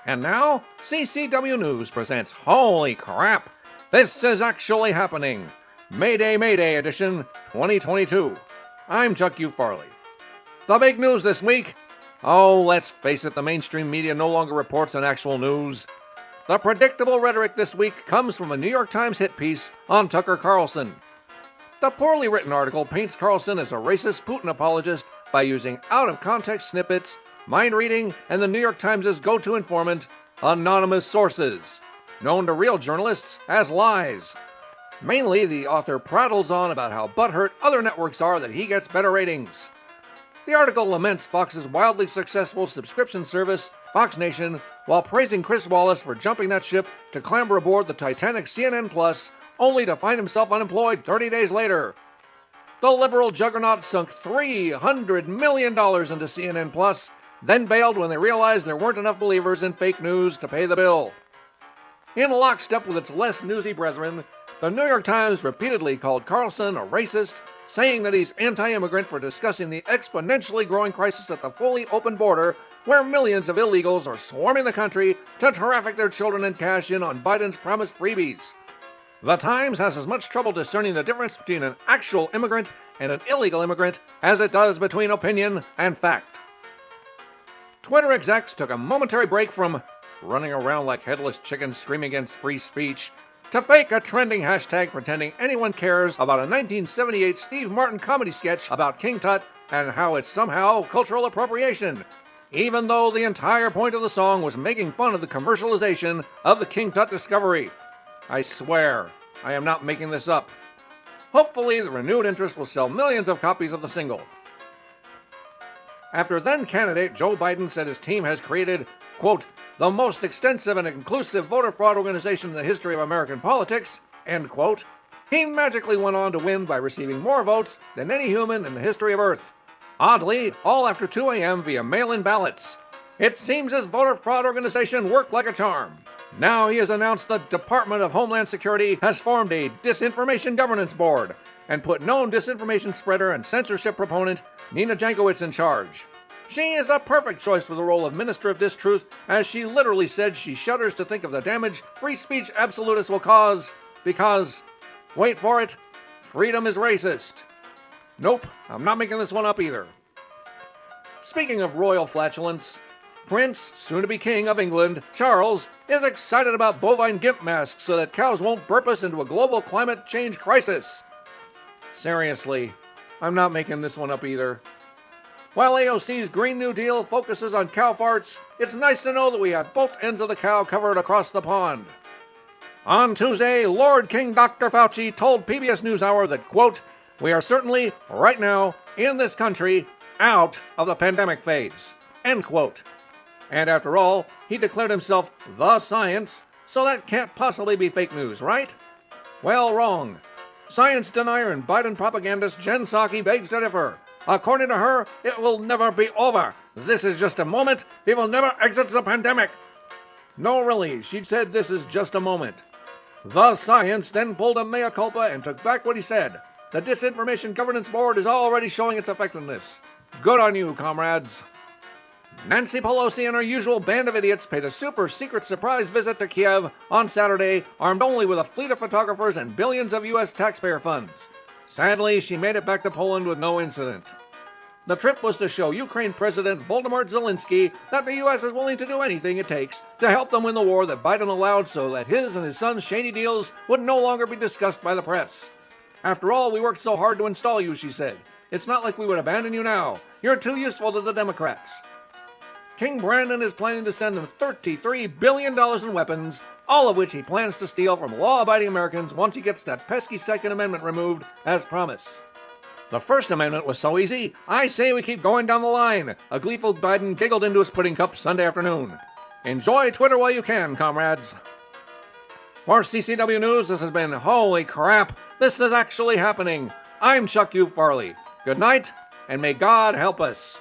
And now, CCW News presents Holy Crap! This is actually happening! Mayday, Mayday Edition 2022. I'm Chuck U. Farley. The big news this week? Oh, let's face it, the mainstream media no longer reports on actual news. The predictable rhetoric this week comes from a New York Times hit piece on Tucker Carlson. The poorly written article paints Carlson as a racist Putin apologist by using out-of-context snippets, mind reading, and the New York Times' go-to informant, anonymous sources, known to real journalists as lies. Mainly, the author prattles on about how butthurt other networks are that he gets better ratings. The article laments Fox's wildly successful subscription service, Fox Nation, while praising Chris Wallace for jumping that ship to clamber aboard the Titanic CNN Plus, only to find himself unemployed 30 days later. The liberal juggernaut sunk $300 million into CNN Plus, then bailed when they realized there weren't enough believers in fake news to pay the bill. In lockstep with its less newsy brethren, the New York Times repeatedly called Carlson a racist, saying that he's anti-immigrant for discussing the exponentially growing crisis at the fully open border, where millions of illegals are swarming the country to traffic their children and cash in on Biden's promised freebies. The Times has as much trouble discerning the difference between an actual immigrant and an illegal immigrant as it does between opinion and fact. Twitter execs took a momentary break from running around like headless chickens screaming against free speech to fake a trending hashtag pretending anyone cares about a 1978 Steve Martin comedy sketch about King Tut and how it's somehow cultural appropriation, even though the entire point of the song was making fun of the commercialization of the King Tut discovery. I swear, I am not making this up. Hopefully, the renewed interest will sell millions of copies of the single. After then-candidate Joe Biden said his team has created, quote, the most extensive and inclusive voter fraud organization in the history of American politics, end quote, he magically went on to win by receiving more votes than any human in the history of Earth. Oddly, all after 2 a.m. via mail-in ballots. It seems his voter fraud organization worked like a charm. Now he has announced the Department of Homeland Security has formed a Disinformation Governance Board and put known disinformation spreader and censorship proponent Nina Jankowicz in charge. She is a perfect choice for the role of Minister of Distruth, as she literally said she shudders to think of the damage free speech absolutists will cause because, wait for it, freedom is racist. Nope, I'm not making this one up either. Speaking of royal flatulence, Prince, soon-to-be King of England, Charles, is excited about bovine gimp masks so that cows won't burp us into a global climate change crisis. Seriously, I'm not making this one up either. While AOC's Green New Deal focuses on cow farts, it's nice to know that we have both ends of the cow covered across the pond. On Tuesday, Lord King Dr. Fauci told PBS NewsHour that, quote, we are certainly, right now, in this country, out of the pandemic phase, end quote. And after all, he declared himself the science, so that can't possibly be fake news, right? Well, wrong. Science denier and Biden propagandist Jen Psaki begs to differ. According to her, it will never be over. This is just a moment. We will never exit the pandemic. No, really, she said this is just a moment. The science then pulled a mea culpa and took back what he said. The Disinformation Governance Board is already showing its effectiveness. Good on you, comrades. Nancy Pelosi and her usual band of idiots paid a super-secret surprise visit to Kiev on Saturday, armed only with a fleet of photographers and billions of U.S. taxpayer funds. Sadly, she made it back to Poland with no incident. The trip was to show Ukraine President Volodymyr Zelensky that the U.S. is willing to do anything it takes to help them win the war that Biden allowed so that his and his son's shady deals would no longer be discussed by the press. After all, we worked so hard to install you, she said. It's not like we would abandon you now. You're too useful to the Democrats. King Brandon is planning to send them $33 billion in weapons, all of which he plans to steal from law-abiding Americans once he gets that pesky Second Amendment removed, as promised. The First Amendment was so easy, I say we keep going down the line, a gleeful Biden giggled into his pudding cup Sunday afternoon. Enjoy Twitter while you can, comrades. For CCW News, this has been Holy Crap, this is actually happening. I'm Chuck U. Farley. Good night, and may God help us.